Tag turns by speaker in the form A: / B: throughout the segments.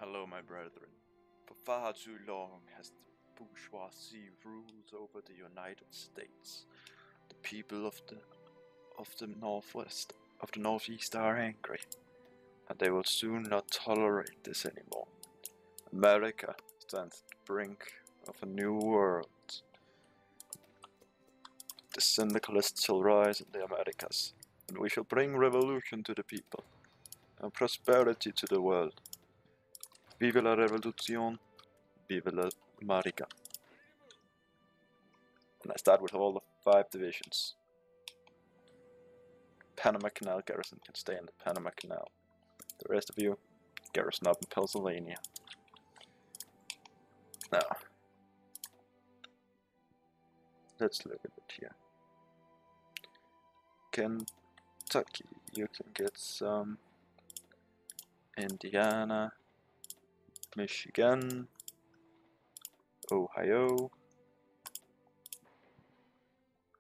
A: Hello, my brethren. For far too long has the bourgeoisie ruled over the United States. The people of the Northeast are angry, and they will soon not tolerate this anymore. America stands at the brink of a new world. The syndicalists shall rise in the Americas, and we shall bring revolution to the people, and prosperity to the world. Vive la revolution, vive la America. And I start with all the 5 divisions. Panama Canal garrison can stay in the Panama Canal. The rest of you, garrison up in Pennsylvania. Now, let's look at it here. Kentucky, you can get some. Indiana, Michigan, Ohio.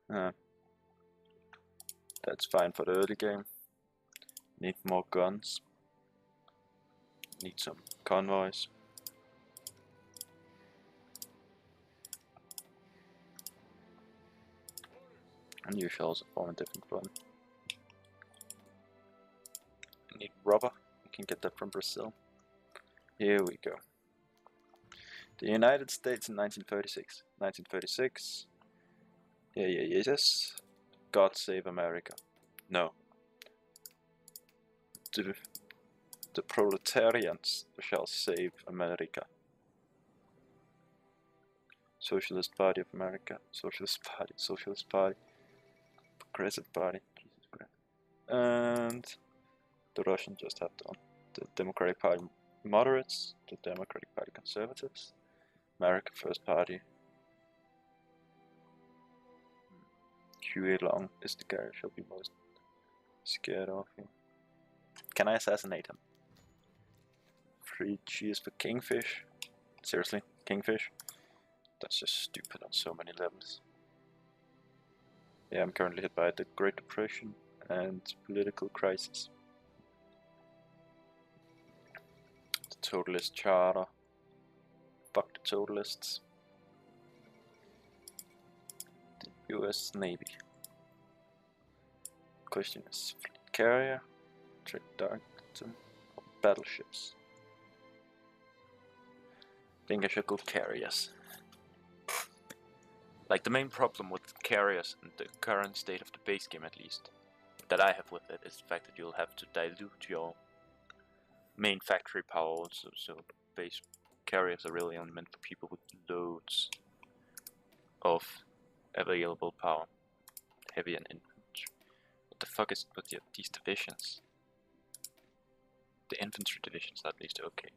A: That's fine for the early game. Need more guns. Need some convoys. And you shall also form a different one. Need rubber. You can get that from Brazil. Here we go. The United States in 1936. 1936. Yes. God save America. No. The proletarians shall save America. Socialist Party of America. Socialist Party. Progressive Party. Jesus Christ. And the Russians just have done. The Democratic Party moderates. The Democratic Party conservatives. America First Party. Huey Long is the guy I shall be most scared of him. Can I assassinate him? 3 cheers for Kingfish. Seriously, Kingfish? That's just stupid on so many levels. Yeah, I'm currently hit by the Great Depression and political crisis. The Totalist Charter. Fuck the Totalists. The US Navy. Question is fleet carrier, trade Darkton, or battleships. I think I should go carriers. Like, the main problem with carriers in the current state of the base game, at least, that I have with it, is the fact that you'll have to dilute your main factory power also, so base carriers are really only meant for people with loads of available power, heavy and infantry. What the fuck is with these divisions? The infantry divisions are at least okay.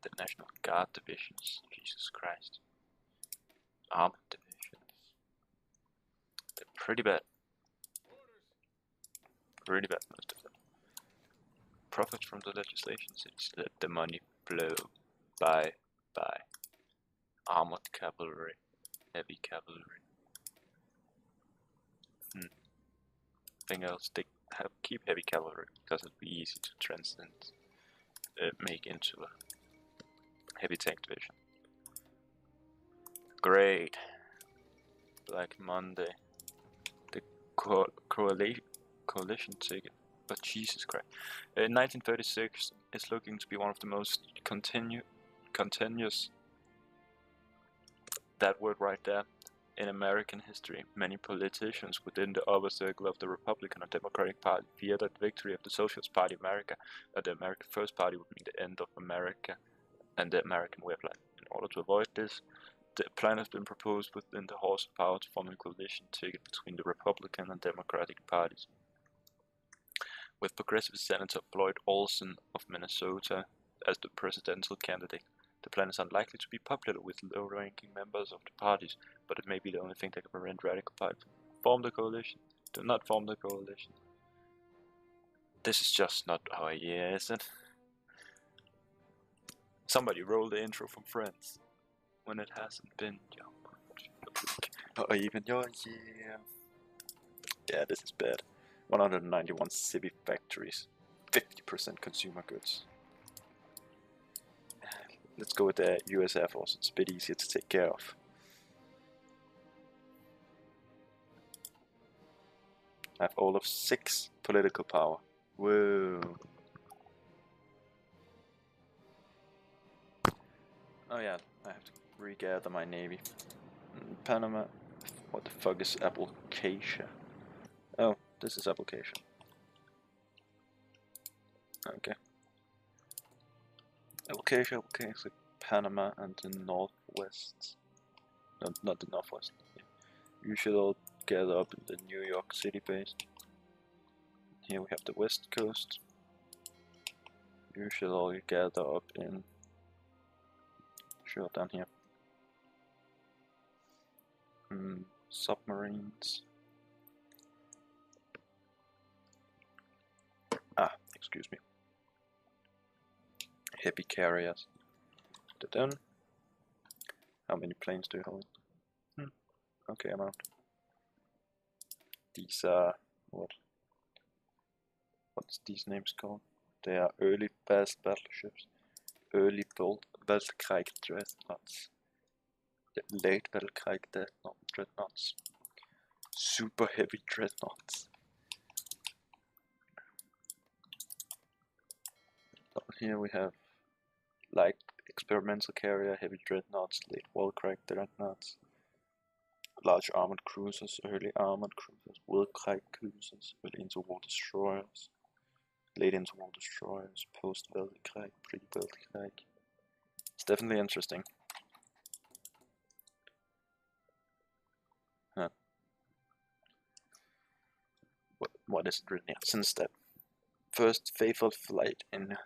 A: The National Guard divisions, Jesus Christ. Armored divisions. They're pretty bad. Pretty bad, most of them. Profits from the legislation cities, let the money flow. Bye. Armored cavalry. Heavy cavalry. I think I'll keep heavy cavalry because it'll be easy to make into a heavy tank division. Great. Black Monday. The coalition ticket. But Jesus Christ. 1936 is looking to be one of the most continuous, that word right there, in American history. Many politicians within the upper circle of the Republican or Democratic Party fear that victory of the Socialist Party of America, or the American First Party, would mean the end of America and the American way of life. In order to avoid this, the plan has been proposed within the House of Power to form a coalition ticket between the Republican and Democratic parties. With Progressive Senator Floyd Olson of Minnesota as the presidential candidate, the plan is unlikely to be popular with low-ranking members of the parties, but it may be the only thing that can prevent radical parties from form the coalition. Do not form the coalition. This is just not our year, is it? Somebody roll the intro from Friends, when it hasn't been your week, or even your year. Yeah, this is bad. 191 civvy factories, 50% consumer goods. let's go with the US Air Force. It's a bit easier to take care of. I have all of 6 political power. Whoa. Oh yeah, I have to regather my navy. Panama. What the fuck is application? Oh, this is application. Okay. Application, Panama and the Northwest. No, not the Northwest. Yeah. You should all gather up in the New York City base. Here we have the West Coast. You should all gather up in... Sure, down here. Submarines. Ah, excuse me. Heavy carriers. They're done. How many planes do you hold? Okay, amount. These are what's these names called? They are early fast battleships. Early Weltkrieg dreadnoughts. Late Weltkrieg dreadnoughts. Super heavy dreadnoughts. Here we have light experimental carrier, heavy dreadnoughts, late Weltkrieg dreadnoughts, large armored cruisers, early armored cruisers, Weltkrieg cruisers, early interwar destroyers, late interwar destroyers, post Weltkrieg, pre Weltkrieg. It's definitely interesting. What is it written here? Since that first fatal flight in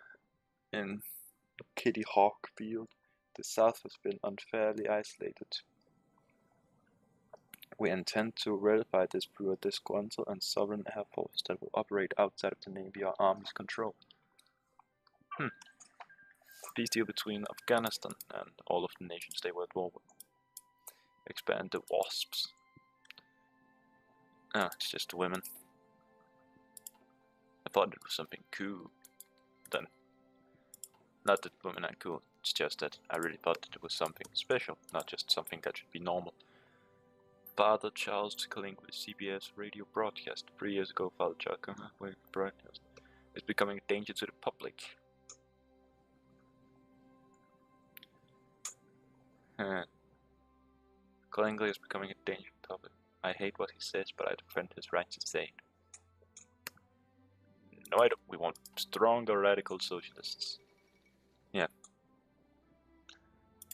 A: Kitty Hawk Field, the South has been unfairly isolated. We intend to ratify this through a disgruntled and sovereign air force that will operate outside of the Navy or Army's control. Peace deal between Afghanistan and all of the nations they were at war with. Expand the WASPs. Ah, it's just women. I thought it was something cool. Then, not that women are cool, it's just that I really thought that it was something special, not just something that should be normal. Father Charles took a link with CBS radio broadcast. 3 years ago, Father Charles broadcast is becoming a danger to the public. Collingly is becoming a danger to the public. I hate what he says, but I defend his right to say it. No, I don't. We want stronger radical socialists. Yeah.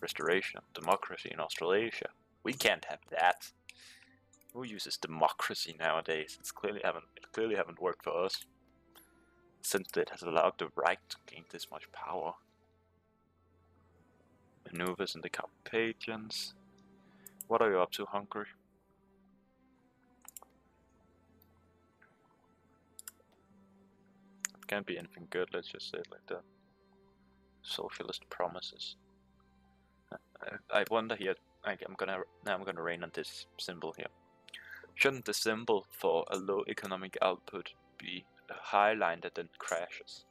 A: Restoration of democracy in Australasia. We can't have that. Who uses democracy nowadays? It clearly haven't worked for us. Since it has allowed the right to gain this much power. Maneuvers in the Carpathians. What are you up to, Hungary? It can't be anything good, let's just say it like that. Socialist promises. I wonder here. I'm gonna rain on this symbol here. Shouldn't the symbol for a low economic output be a high line that then crashes?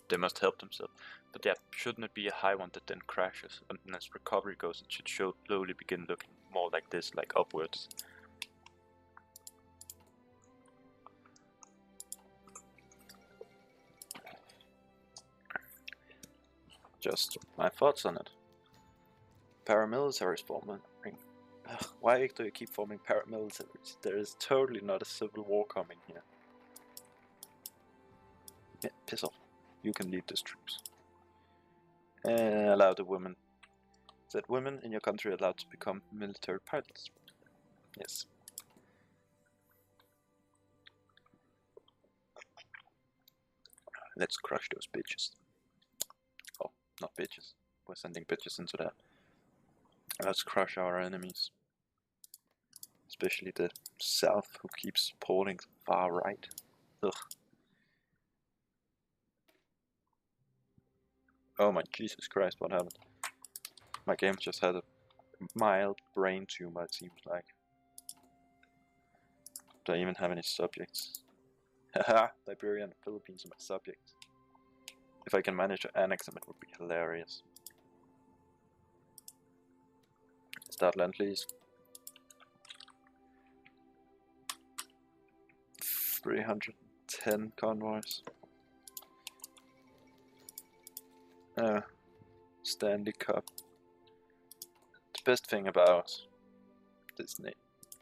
A: They must help themselves. But yeah, shouldn't it be a high one that then crashes? And as recovery goes, it should slowly begin looking more like this, like upwards. Just my thoughts on it. Paramilitaries forming. Why do you keep forming paramilitaries? There is totally not a civil war coming here. Yeah, piss off. You can lead these troops. Allow the women. Is that women in your country allowed to become military pilots? Yes. Let's crush those bitches. Oh, not bitches. We're sending bitches into that. Let's crush our enemies. Especially the South, who keeps supporting far right. Ugh. Oh my Jesus Christ, what happened? My game just had a mild brain tumor, it seems like. Do I even have any subjects? Haha, Liberia and the Philippines are my subjects. If I can manage to annex them, it would be hilarious. Start Lend Lease. 310 convoys. Stanley Cup. The best thing about Disney,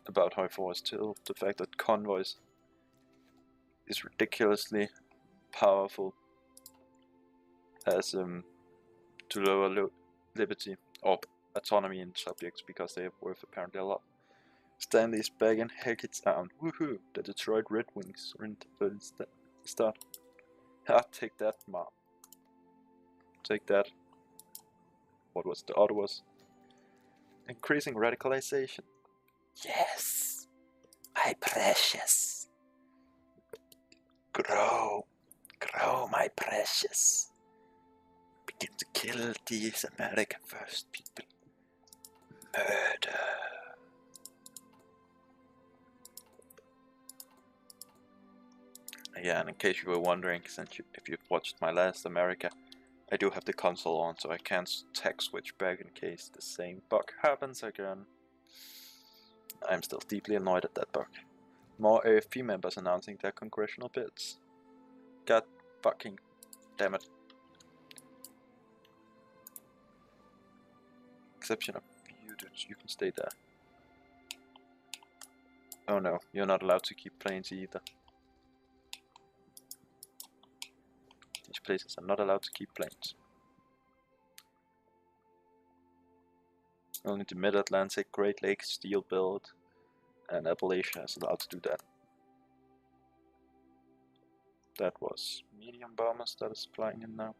A: about Hoi 4 is still the fact that convoys is ridiculously powerful as to lower liberty or autonomy in subjects because they are worth apparently a lot. Stanley's back and Hackett's down. Woohoo! The Detroit Red Wings are in the start. Ha! Take that, Mom. Take that. What was the other was? Increasing radicalization. Yes! My precious. Grow. Grow, my precious. Begin to kill these America First people. Murder. Yeah, and in case you were wondering, if you've watched my last America, I do have the console on, so I can't tech switch back in case the same bug happens again. I'm still deeply annoyed at that bug. More AFP members announcing their congressional bids. God fucking damn it. Exception of you, dudes, you can stay there. Oh no, you're not allowed to keep planes either. These places are not allowed to keep planes. Only the Mid-Atlantic, Great Lakes, Steel Belt, and Appalachia is allowed to do that. That was medium bombers that is flying in now.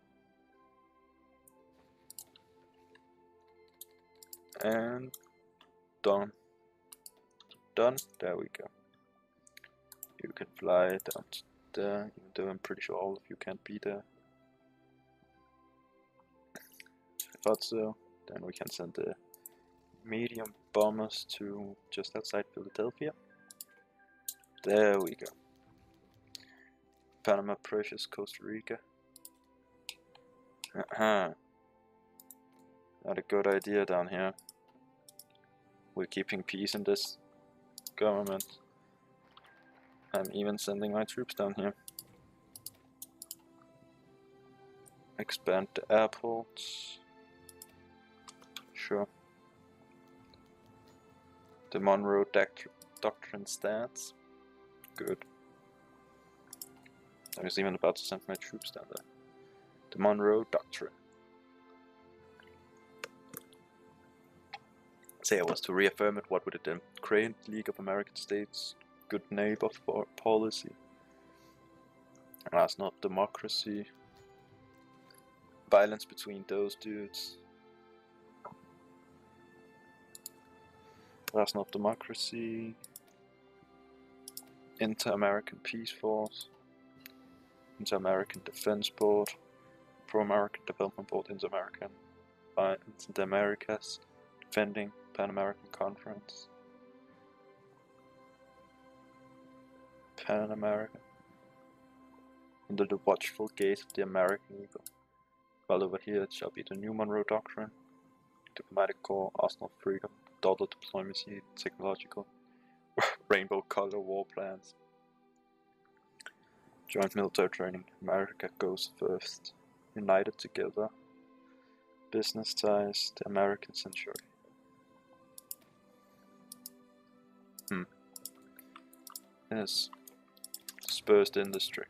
A: And done. Done. There we go. You can fly down to there, even though I'm pretty sure all of you can't be there. I thought so. Then we can send the medium bombers to just outside Philadelphia. There we go. Panama, Precious, Costa Rica. Not a good idea down here. We're keeping peace in this government. I'm even sending my troops down here. Expand the airports. Sure. The Monroe Doctrine stands. Good. I was even about to send my troops down there. The Monroe Doctrine. Say I was to reaffirm it, what would it then create? League of American States, good neighbor for policy. That's not democracy. Violence between those dudes. That's not democracy. Inter-American Peace Force. Inter-American Defense Board. Pro-American Development Board. Inter-American Violence in the Americas. Defending Pan-American Conference. Pan-American. Under the watchful gaze of the American Eagle. While over here it shall be the new Monroe Doctrine. Diplomatic Corps, Arsenal of Freedom, Dollar Diplomacy, Technological, Rainbow Color War Plans. Joint Military Training, America Goes First. United Together. Business Ties, the American Century. Yes. Dispersed Industry.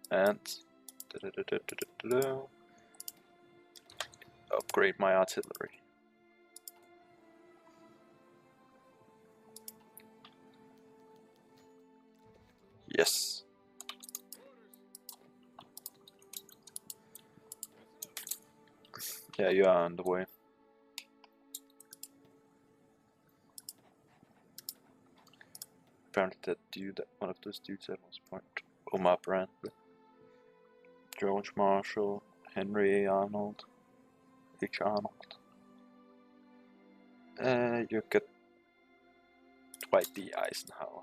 A: And upgrade my artillery. Yes. Yeah, you are on the way. Apparently that dude, one of those dudes at one point, Omar Bradley, George Marshall, Henry A. Arnold, H. Arnold. You get Dwight D. Eisenhower.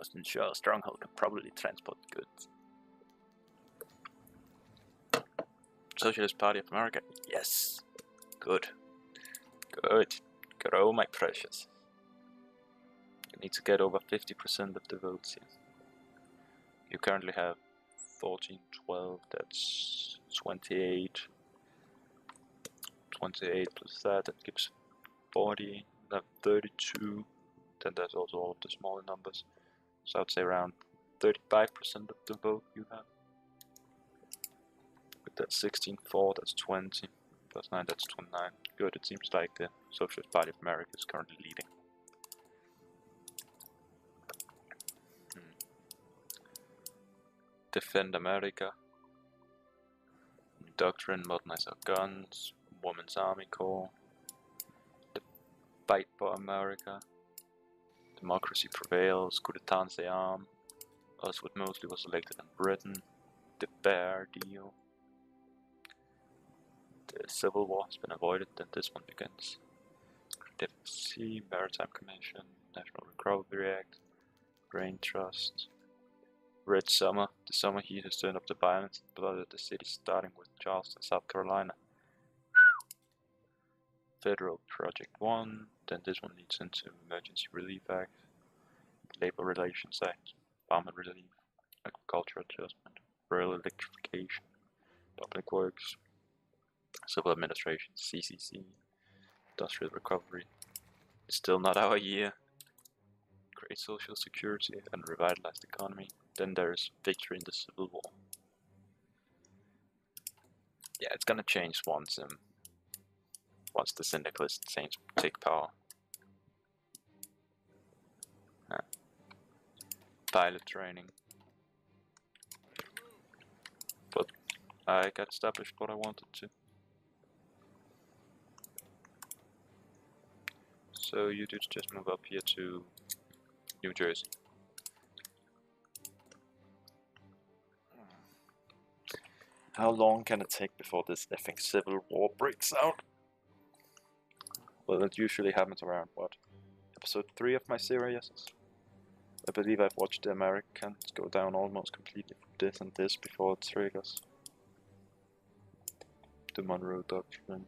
A: must ensure a stronghold can properly transport goods. Socialist Party of America. Yes. Good. Good. Grow, my precious. You need to get over 50% of the votes here. You currently have 14, 12, that's 28. 28 plus that gives 40, then 32. Then there's also all of the smaller numbers. So I'd say around 35% of the vote you have. With that 16-4, that's 20. Plus 9, that's 29. Good, it seems like the Socialist Party of America is currently leading. Defend America. New doctrine, modernize our guns. Women's Army Corps. The Fight for America. Democracy prevails. Coup d'etat en armes. Oswald Mosley was elected in Britain. The Bear Deal. The Civil War has been avoided, then this one begins. DFC, Maritime Commission, National Recovery Act, Grain Trust. Red Summer, the summer heat has turned up the violence and flooded the city, starting with Charleston, South Carolina. Federal Project 1, then this one leads into Emergency Relief Act, Labor Relations Act, Farmer Relief, Agriculture Adjustment, Rural Electrification, Public Works, Civil Administration, CCC, Industrial Recovery. It's still not our year. Create Social Security and Revitalized Economy. Then there's Victory in the Civil War. Yeah, it's gonna change once the syndicalists take power. Pilot training. But I got established what I wanted to. So you dudes just move up here to New Jersey. How long can it take before this effing civil war breaks out? Well, it usually happens around, what, episode 3 of my series? I believe I've watched the Americans go down almost completely from this and this before it triggers. The Monroe Doctrine.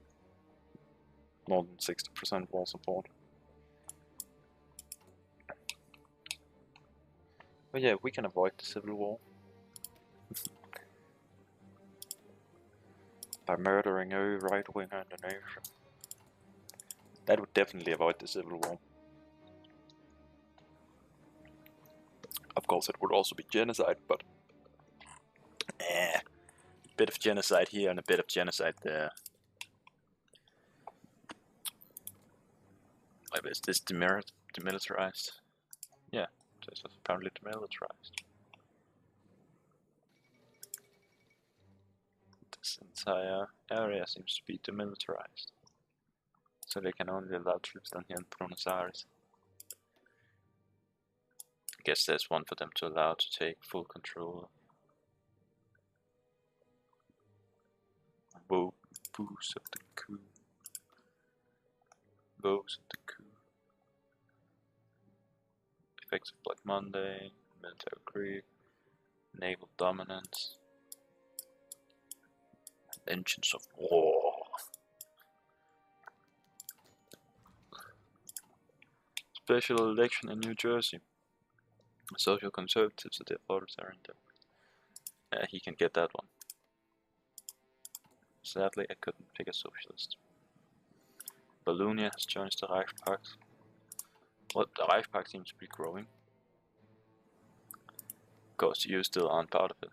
A: More than 60% wall support. But yeah, we can avoid the civil war. By murdering every right-winger in the nation. That would definitely avoid the civil war. Of course it would also be genocide, but a bit of genocide here and a bit of genocide there. Wait, is this demilitarized? Yeah, this is apparently demilitarized. This entire area seems to be demilitarized. So they can only allow troops down here in Buenos Aires. I guess there's one for them to allow to take full control. Woes of the coup. Woes of the coup. Effects of Black Monday, military creep, naval dominance, engines of war. Special election in New Jersey. Social conservatives are the authoritarian. He can get that one. Sadly, I couldn't pick a socialist. Wallonia has joined the Reichspakt. Well, the Reichspakt seems to be growing. Of course, you still aren't part of it.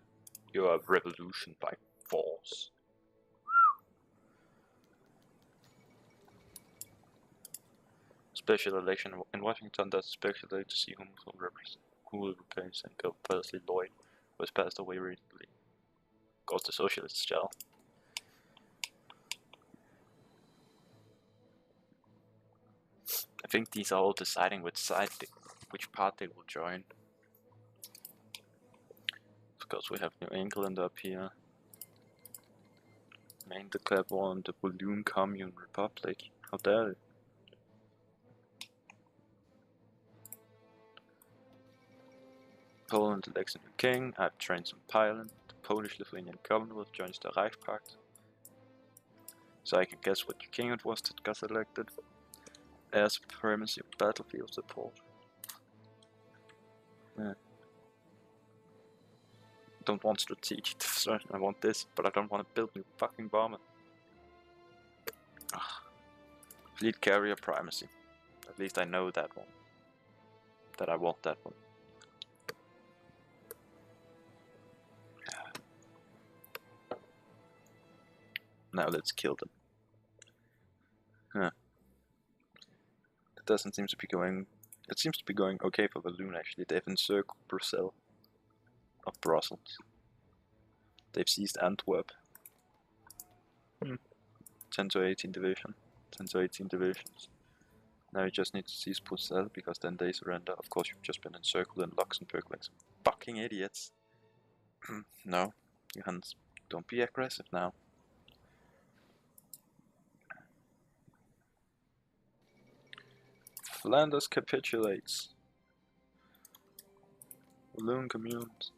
A: You are revolution by force. Special election in Washington does speculate to see who will replace Uncle Percy Lloyd, who has passed away recently. Of course, the socialists shall. I think these are all deciding which part they will join. Of course, we have New England up here. Maine declared war on the Balloon Commune Republic. How dare it? Poland elects a new king. I've trained some pilot. The Polish-Lithuanian Commonwealth joins the Reich Pact. So I can guess what king it was that got elected. Air supremacy, battlefield support. Yeah. I don't want strategic destruction, I want this, but I don't want to build new fucking bomber. Ugh. Fleet carrier primacy. At least I know that one. That I want that one. Now let's kill them. Huh. It doesn't seem to be going... It seems to be going okay for Walloon actually. They've encircled Brussels. Of Brussels. They've seized Antwerp. 10 to 18 division. 10 to 18 divisions. Now you just need to seize Brussels because then they surrender. Of course you've just been encircled in Luxembourg like some fucking idiots. No, Johannes, don't be aggressive now. Flanders capitulates. Walloon communes.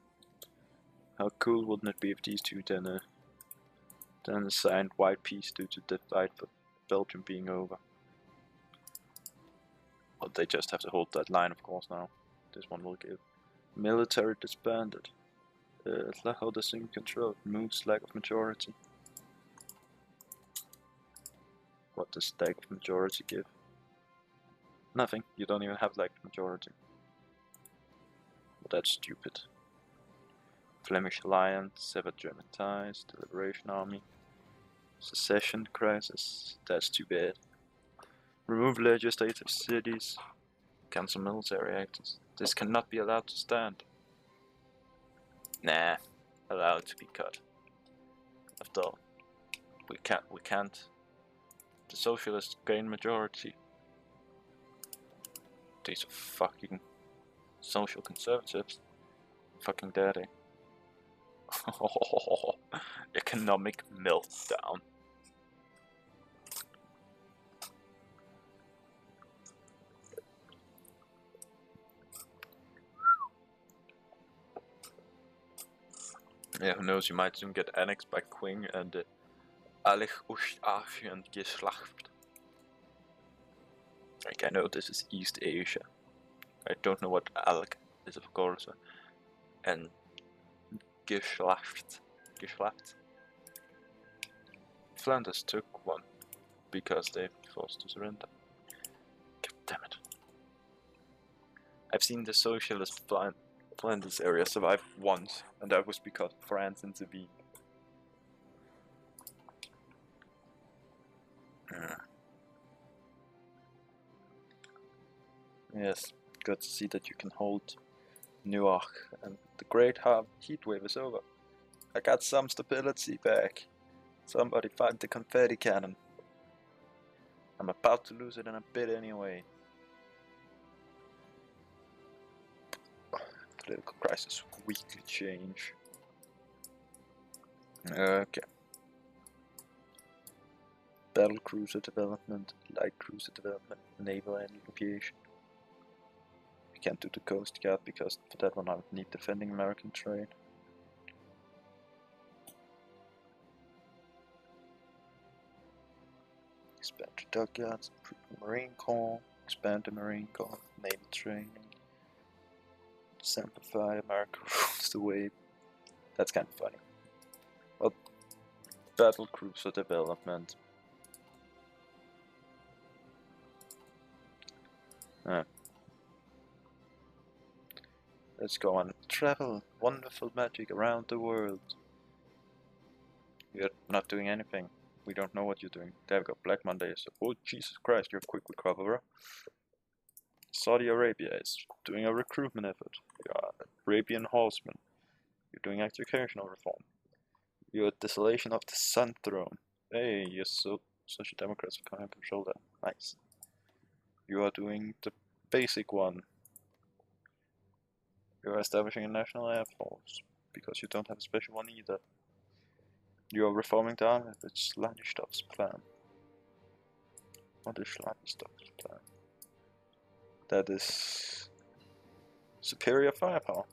A: How cool wouldn't it be if these two then signed white peace due to the fight for Belgium being over. But they just have to hold that line, of course, now. This one will give. Military disbanded. How does in control? Moves lack of majority. What does lack of majority give? Nothing. You don't even have lack of majority. But that's stupid. Flemish alliance, severed German ties, the Liberation Army, secession crisis. That's too bad. Remove legislative cities, cancel military actors. This cannot be allowed to stand. Nah, allowed to be cut. After all, we can't. The socialists gain majority. These are fucking social conservatives. Fucking daddy. Economic meltdown. Yeah, who knows, you might soon get annexed by Qing and the Ostasien Geschlacht. Like, I know this is East Asia. I don't know what Alk is, of course. And Geschlacht. Flanders took one because they forced to surrender. God damn it. I've seen the socialist Flanders area survive once, and that was because France intervened. Yes, good to see that you can hold Newark, and the great heat wave is over. I got some stability back. Somebody find the confetti cannon. I'm about to lose it in a bit anyway. Political crisis, weekly change. Okay. Battle cruiser development, light cruiser development, naval and aviation. We can't do the Coast Guard because for that one I would need defending American trade. Expand the dockyards, improve the Marine Corps, expand the Marine Corps, naval training. Simplify, America rules the wave. That's kind of funny. Well, battle cruiser development. Let's go on travel, wonderful magic around the world. You're not doing anything. We don't know what you're doing. They've got Black Monday. So, oh Jesus Christ, you're a quick recoverer. Saudi Arabia is doing a recruitment effort. You're Arabian horseman. You're doing educational reform. You're a desolation of the Sun Throne. Hey, you're social democrats are coming and control that. Nice. You are doing the basic one. You are establishing a national air force because you don't have a special one either. You are reforming the army with Schlangenstoff's plan. What is Schlangenstoff's plan? That is superior firepower.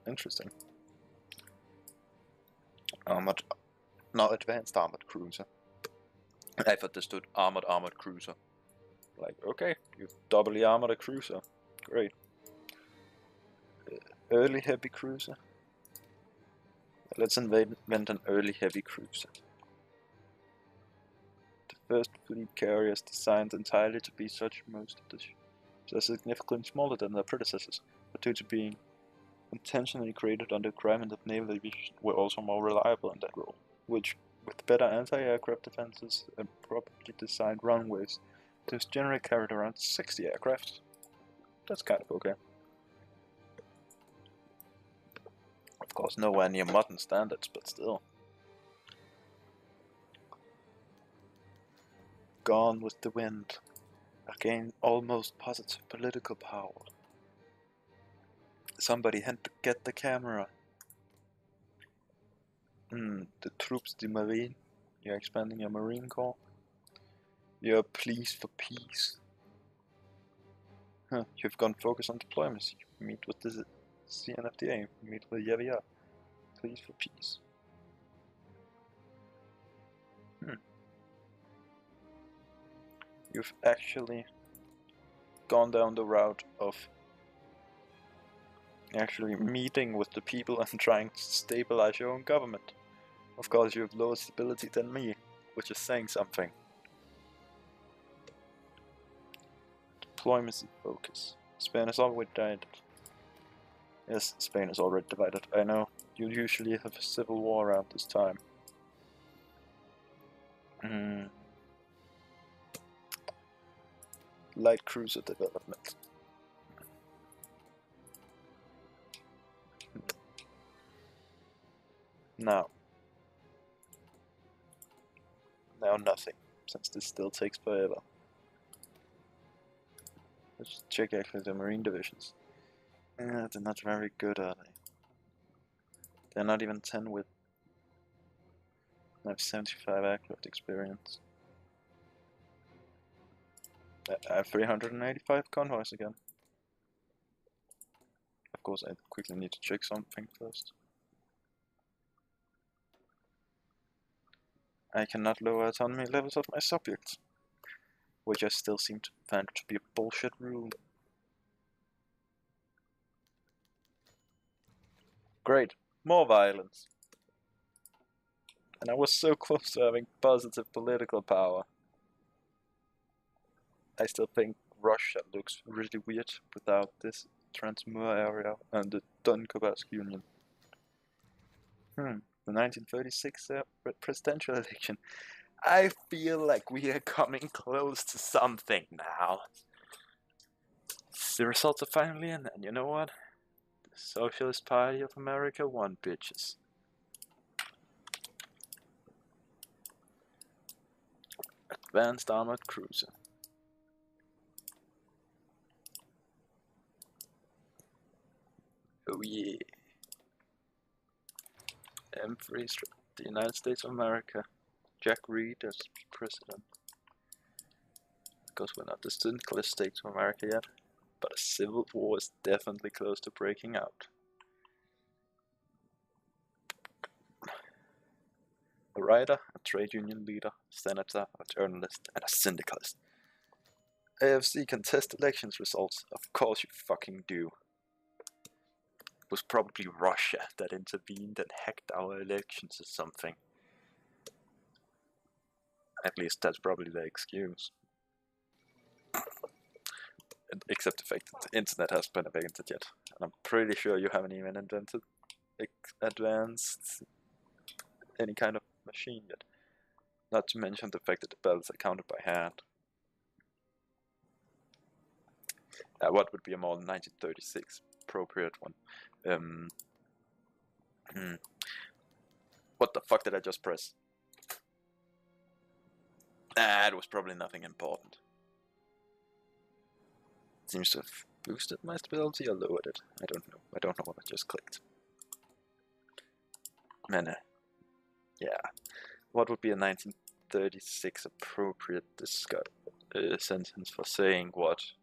A: Interesting. Armored, not advanced armored cruiser. I've understood armored cruiser. Like, okay, you've doubly armored a cruiser. Great. Early heavy cruiser. Let's invent an early heavy cruiser. The first fleet carriers designed entirely to be such, most of the ships are significantly smaller than their predecessors, but due to being intentionally created under the requirement of naval aviation, were also more reliable in that role, which, with better anti-aircraft defenses and properly designed runways, this generally carried around 60 aircraft. That's kind of okay. Of course, nowhere near modern standards, but still. Gone with the Wind. Again, almost positive political power. Somebody had to get the camera. The troops de marine. You're expanding your marine corps. You're pleased for peace. You've gone focus on diplomacy. Meet with the CNFDA. Meet with Yavia. Pleased for peace. You've actually gone down the route of actually meeting with the people and trying to stabilize your own government. Of course, you have lower stability than me, which is saying something. Diplomacy focus. Spain is already divided. Yes, Spain is already divided. I know. You usually have a civil war around this time. Light cruiser development. Now nothing, since this still takes forever. Let's check actually the marine divisions. They're not very good, are they? They're not even 10 with. I have 75 aircraft experience. I have 385 convoys again. Of course, I quickly need to check something first. I cannot lower autonomy levels of my subjects, which I still seem to find to be a bullshit rule. Great, more violence. And I was so close to having positive political power. I still think Russia looks really weird without this Transmur area and the Donkobask Union. The 1936 presidential election. I feel like we are coming close to something now. The results are finally in, and you know what? The Socialist Party of America won, bitches. Advanced armored cruiser. Oh yeah. M3, the United States of America. Jack Reed as president. Because we're not the Syndicalist States of America yet, but a civil war is definitely close to breaking out. A writer, a trade union leader, senator, a journalist, and a syndicalist. AFC can test elections results. Of course you fucking do. It was probably Russia that intervened and hacked our elections or something. At least that's probably the excuse. Except the fact that the internet hasn't been invented yet. And I'm pretty sure you haven't even invented advanced any kind of machine yet. Not to mention the fact that the bells are counted by hand. What would be a more 1936 appropriate one? What the fuck did I just press? It was probably nothing important. It seems to have boosted my stability or lowered it. I don't know. I don't know what I just clicked. Man, yeah. What would be a 1936 appropriate sentence for saying what?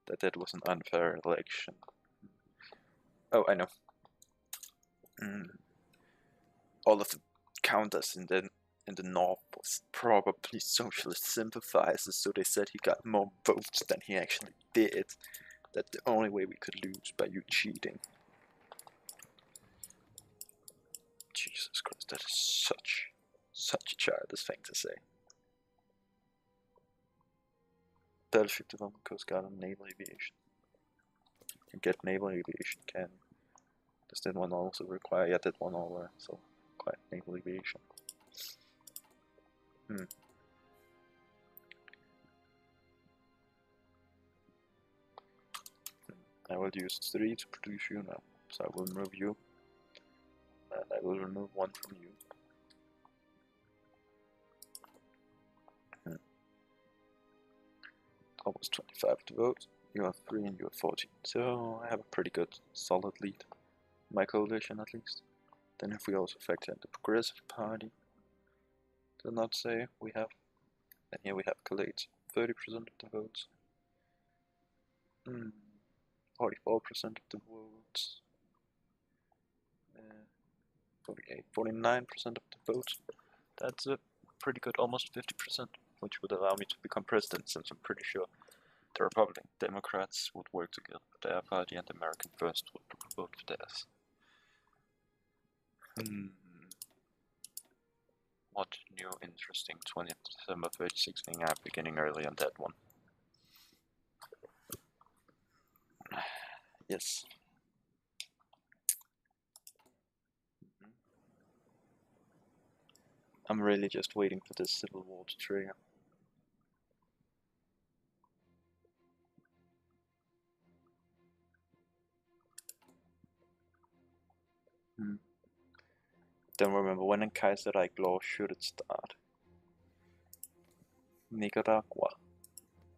A: That was an unfair election. Oh, I know. All of the counters in the north was probably socialist sympathizers, so they said he got more votes than he actually did. That's the only way we could lose, by you cheating. Jesus Christ, that is such a childish thing to say. Battleship development, Coast Guard, and Naval Aviation. You get Naval Aviation, can. Does that one also require? Yeah, that one all so quite Naval Aviation. I will use 3 to produce you now, so I will remove you, and I will remove 1 from you. Almost 25 to vote. You have 3 and you have 14, so I have a pretty good, solid lead. My coalition, at least. Then if we also factor in the Progressive Party, did not say we have, and here we have collates 30% of the votes. 44% of the votes. 49% of the votes. That's a pretty good, almost 50%, which would allow me to become president, since I'm pretty sure the Republican Democrats would work together with their party and the American First would vote for theirs. What new interesting 20th December 36 thing I'm beginning early on that one. Yes. I'm really just waiting for this civil war to trigger. Don't remember when in Kaiserreich law should it start. Nicaragua,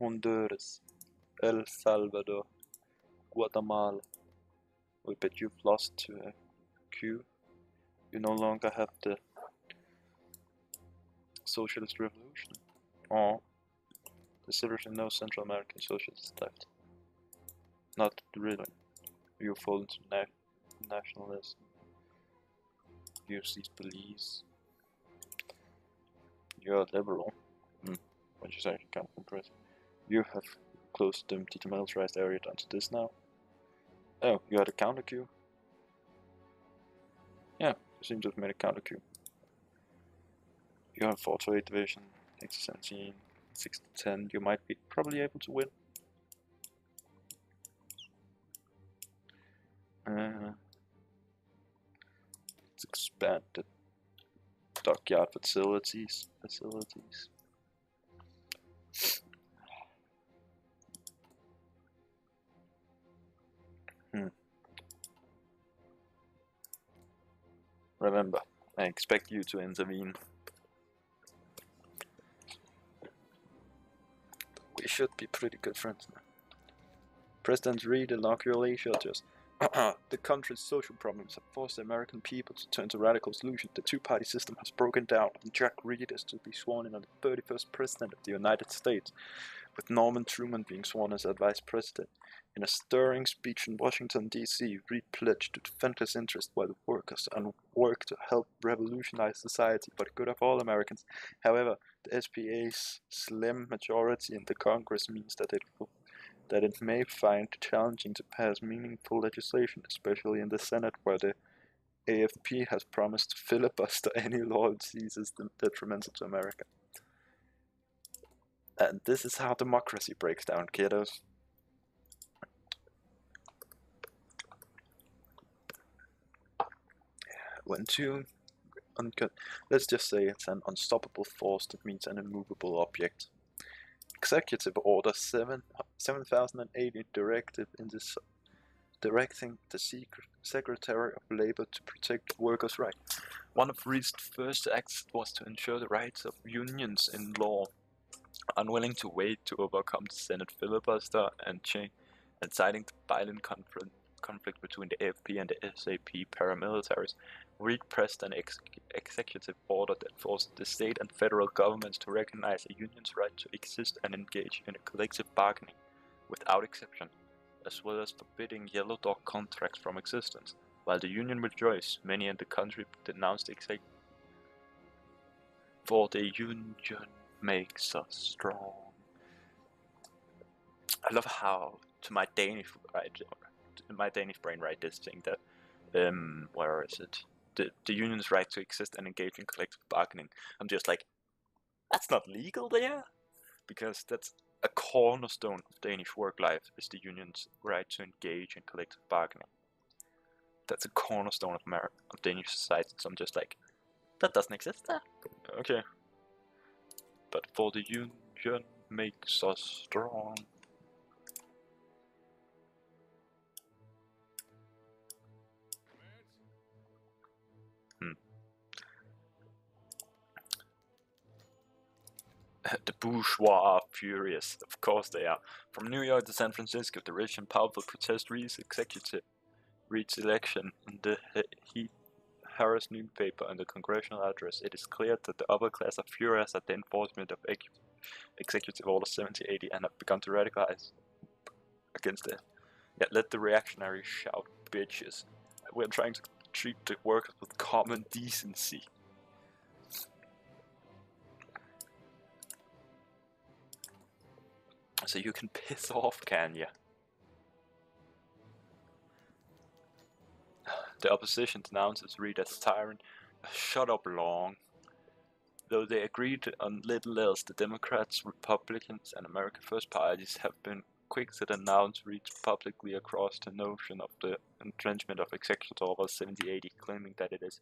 A: Honduras, El Salvador, Guatemala. We bet you've lost to a coup. You no longer have the socialist revolution. Or there's seriously no Central American socialists left. Not really. You fall into nationalism. Use these beliefs. You're liberal. Which is actually kind of impressive. You have closed the demilitarized area down to this now. Oh, you had a counter coup? Yeah, you seem to have made a counter coup. You have 4 to 8 division, 6 to 17, 6 to 10. You might be probably able to win. Let's expand the dockyard facilities. Remember, I expect you to intervene. We should be pretty good friends now. President Reed inaugural shelters. The country's social problems have forced the American people to turn to radical solutions. The two-party system has broken down, and Jack Reed is to be sworn in as the 31st President of the United States, with Norman Truman being sworn as Vice President. In a stirring speech in Washington, D.C., Reed pledged to defend his interests by the workers and work to help revolutionize society for the good of all Americans. However, the SPA's slim majority in the Congress means that it may find it challenging to pass meaningful legislation, especially in the Senate, where the AFP has promised to filibuster any law it sees as detrimental to America. And this is how democracy breaks down, kiddos. Let's just say it's an unstoppable force that meets an immovable object. Executive Order 7080 directive directing the Secretary of Labor to protect workers' rights. One of Reed's first acts was to ensure the rights of unions in law. Unwilling to wait to overcome the Senate filibuster and citing the violent conflict between the AFP and the SAP paramilitaries, Reed pressed an executive order that forced the state and federal governments to recognize a union's right to exist and engage in a collective bargaining without exception. as well as forbidding yellow dog contracts from existence. While the Union rejoiced, many in the country denounced the executive. For the Union makes us strong. I love how, to my Danish brain, right, this thing that, where is it? The union's right to exist and engage in collective bargaining. I'm just like, that's not legal there, because that's a cornerstone of Danish work life, is the union's right to engage in collective bargaining. That's a cornerstone of Danish society. So I'm just like, that doesn't exist there. Okay. But for the Union makes us strong. The bourgeois are furious. Of course they are. From New York to San Francisco, the rich and powerful protest Reed's election in the Harris newspaper and the congressional address. It is clear that the upper class are furious at the enforcement of Executive Order 7080 and have begun to radicalize against it. Yet let the reactionaries shout, bitches. We're trying to treat the workers with common decency. So you can piss off, can ya? The opposition denounces Reed as a tyrant. Shut up, Long. Though they agreed on little else, the Democrats, Republicans, and America First parties have been quick to denounce Reed publicly across the notion of the entrenchment of Executive Order 7080, claiming that it is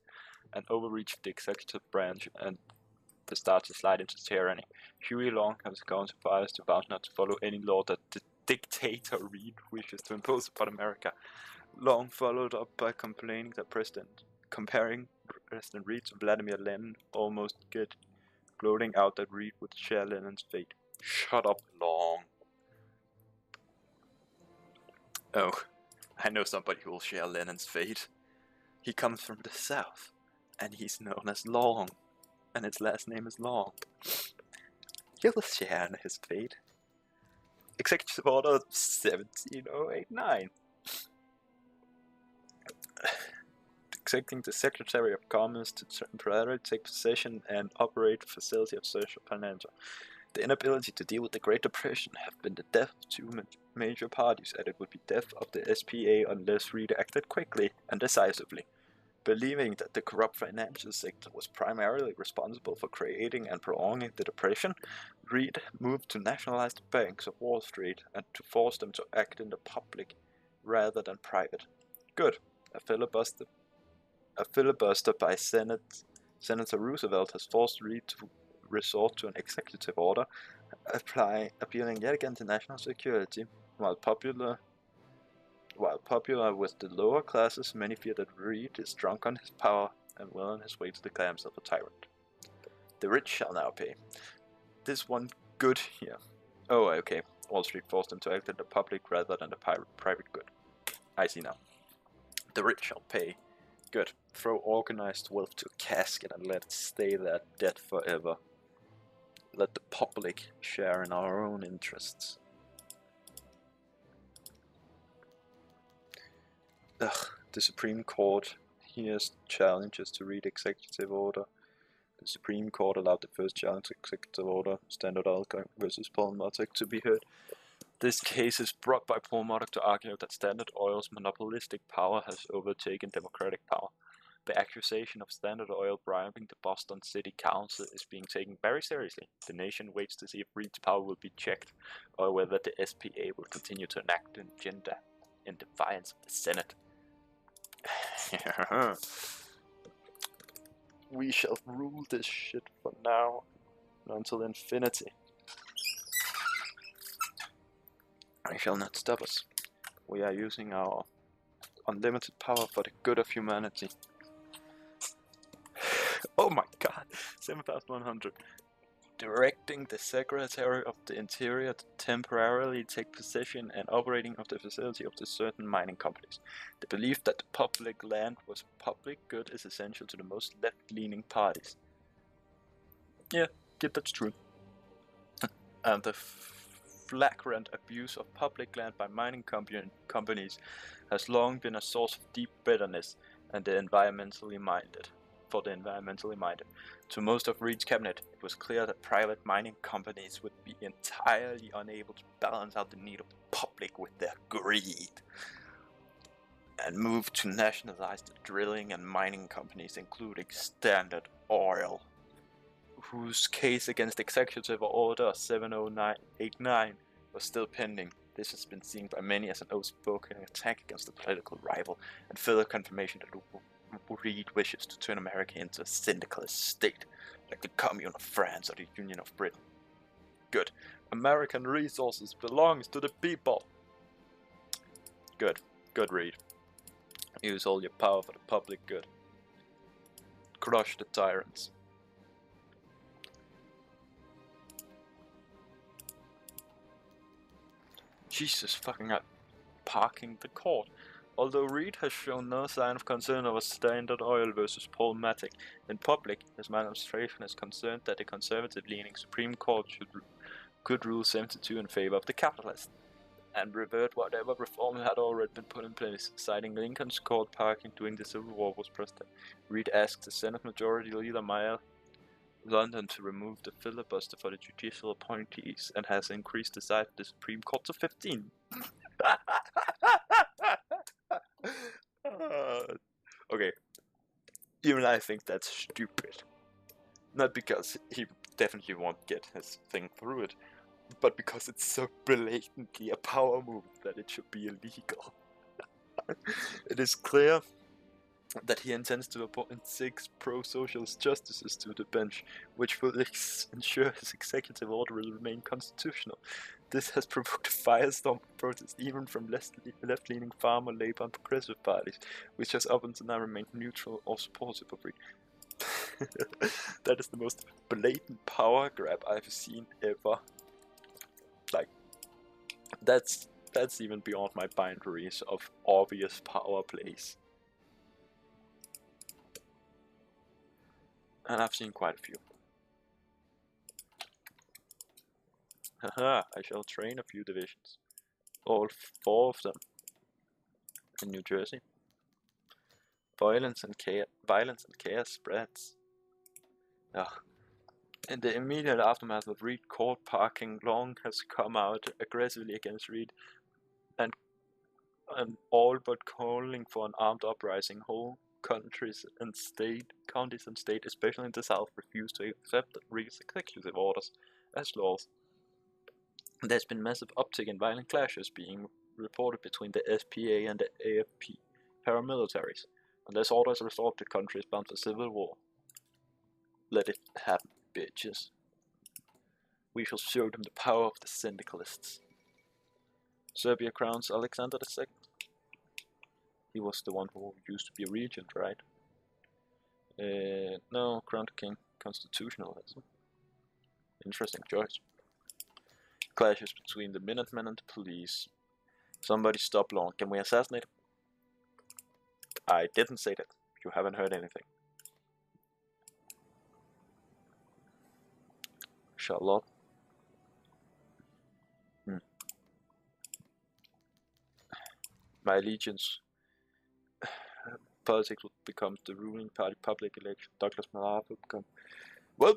A: an overreach of the executive branch and the start to slide into tyranny. Huey Long has gone so far as to vow not to follow any law that the dictator Reed wishes to impose upon America. Long followed up by comparing President Reed to Vladimir Lenin, almost gloating out that Reed would share Lenin's fate. Shut up, Long. Oh, I know somebody who will share Lenin's fate. He comes from the south, and he's known as Long, and his last name is Long. He'll share in his fate. Executive Order 17089. Executing the Secretary of Commerce to temporarily take possession and operate a facility of social financial. The inability to deal with the Great Depression have been the death of two major parties, and it would be death of the SPA unless Reed acted quickly and decisively. Believing that the corrupt financial sector was primarily responsible for creating and prolonging the Depression, Reed moved to nationalize the banks of Wall Street and to force them to act in the public rather than private. Good. A filibuster by Senator Roosevelt has forced Reed to resort to an executive order, appealing yet again to national security. While popular with the lower classes, many fear that Reed is drunk on his power and well on his way to declare himself a tyrant. The rich shall now pay. This one good here. Oh, okay. Wall Street forced them to act in the public rather than the private good. I see now. The rich shall pay. Good. Throw organized wealth to a casket and let it stay there dead forever. Let the public share in our own interests. The Supreme Court hears challenges to Reed Executive Order. The Supreme Court allowed the first challenge to Executive Order, Standard Oil versus Paul Murdoch, to be heard. This case is brought by Paul Murdoch to argue that Standard Oil's monopolistic power has overtaken democratic power. The accusation of Standard Oil bribing the Boston City Council is being taken very seriously. The nation waits to see if Reed's power will be checked, or whether the SPA will continue to enact an agenda in defiance of the Senate. We shall rule this shit from now until infinity. It shall not stop us. We are using our unlimited power for the good of humanity. Oh my god, 7,100. Directing the Secretary of the Interior to temporarily take possession and operating of the facility of the certain mining companies. The belief that the public land was public good is essential to the most left-leaning parties. Yeah, that's true. And the flagrant abuse of public land by mining companies has long been a source of deep bitterness for the environmentally minded. To most of Reed's cabinet, it was clear that private mining companies would be entirely unable to balance out the need of the public with their greed, and moved to nationalize the drilling and mining companies, including Standard Oil, whose case against Executive Order 70989 was still pending. This has been seen by many as an outspoken attack against the political rival, and further confirmation that Reed wishes to turn America into a syndicalist state, like the Commune of France or the Union of Britain. Good. American resources belongs to the people. Good. Good, Reed. Use all your power for the public good. Crush the tyrants. Jesus fucking out. Parking the court. Although Reed has shown no sign of concern over Standard Oil versus Paul Matic, in public, his administration is concerned that the conservative-leaning Supreme Court could rule 72 in favor of the capitalists, and revert whatever reform had already been put in place, citing Lincoln's court parking during the Civil War was president. Reed asked the Senate Majority Leader Maya London to remove the filibuster for the judicial appointees, and has increased the size of the Supreme Court to 15. Okay, even I think that's stupid. Not because he definitely won't get his thing through it, but because it's so blatantly a power move that it should be illegal. It is clear that he intends to appoint 6 pro-socialist justices to the bench, which will ensure his executive order will remain constitutional. This has provoked a firestorm of protest even from left-leaning farmer, Labour and Progressive parties, which has up until now remained neutral or supportive of Reed. That is the most blatant power grab I've seen ever. Like, that's even beyond my boundaries of obvious power plays. And I've seen quite a few. Haha, I shall train a few divisions. All 4 of them. In New Jersey. Violence and chaos spreads. Ugh. In the immediate aftermath of Reed court parking, Long has come out aggressively against Reed and all but calling for an armed uprising. Whole counties and state, especially in the South, refuse to accept Reed's executive orders as laws. There's been massive uptick in violent clashes being reported between the SPA and the AFP paramilitaries, and this order has resolved the country is bound for civil war. Let it happen, bitches. We shall show them the power of the syndicalists. Serbia crowns Alexander II. He was the one who used to be a regent, right? No, crowned king. Constitutionalism. Interesting choice. Clashes between the Minutemen and the police. Somebody stop Long. Can we assassinate him? I didn't say that. You haven't heard anything. Charlotte. My allegiance. Politics would become the ruling party public election. Douglas Malard would become. Well,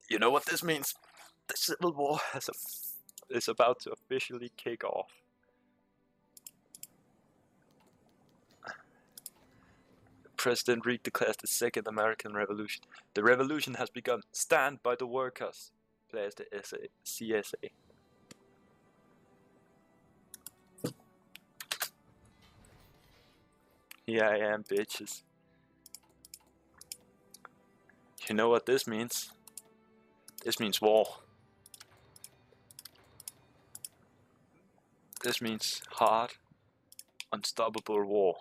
A: you know what this means. The Civil War is about to officially kick off. President Reed declares the Second American Revolution. The revolution has begun. Stand by the workers, declares the CSA. Here I am, bitches. You know what this means? This means war. This means hard, unstoppable war.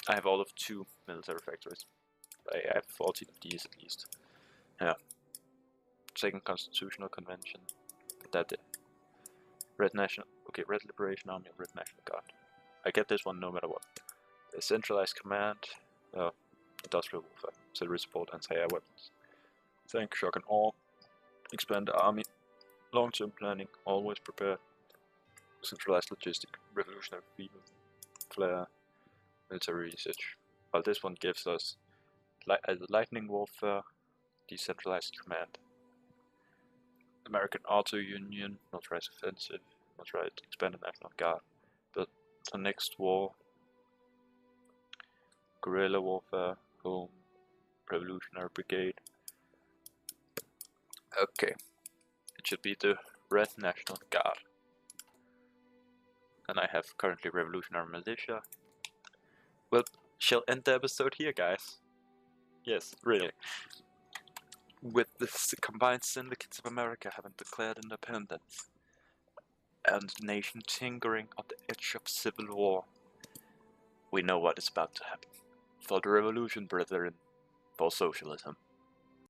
A: I have all of 2 military factories. I have 14 of these at least. Yeah. Second Constitutional Convention. That did. Red Liberation Army, Red National Guard. I get this one no matter what. A centralized command, industrial warfare, civil support, anti-air weapons, tank, shock and awe, expand the army, long-term planning, always prepared, centralized logistics, revolutionary fever, flare, military research. While this one gives us lightning warfare, decentralized command, American Auto Union, militarized offensive, militarized expanded national guard. But the next war, guerrilla warfare, home, revolutionary brigade. Okay, it should be the Red National Guard. And I have currently revolutionary militia. Well, shall end the episode here, guys. Yes, really. With the combined syndicates of America having declared independence, and the nation tinkering on the edge of civil war, we know what is about to happen. For the revolution, brethren, for socialism.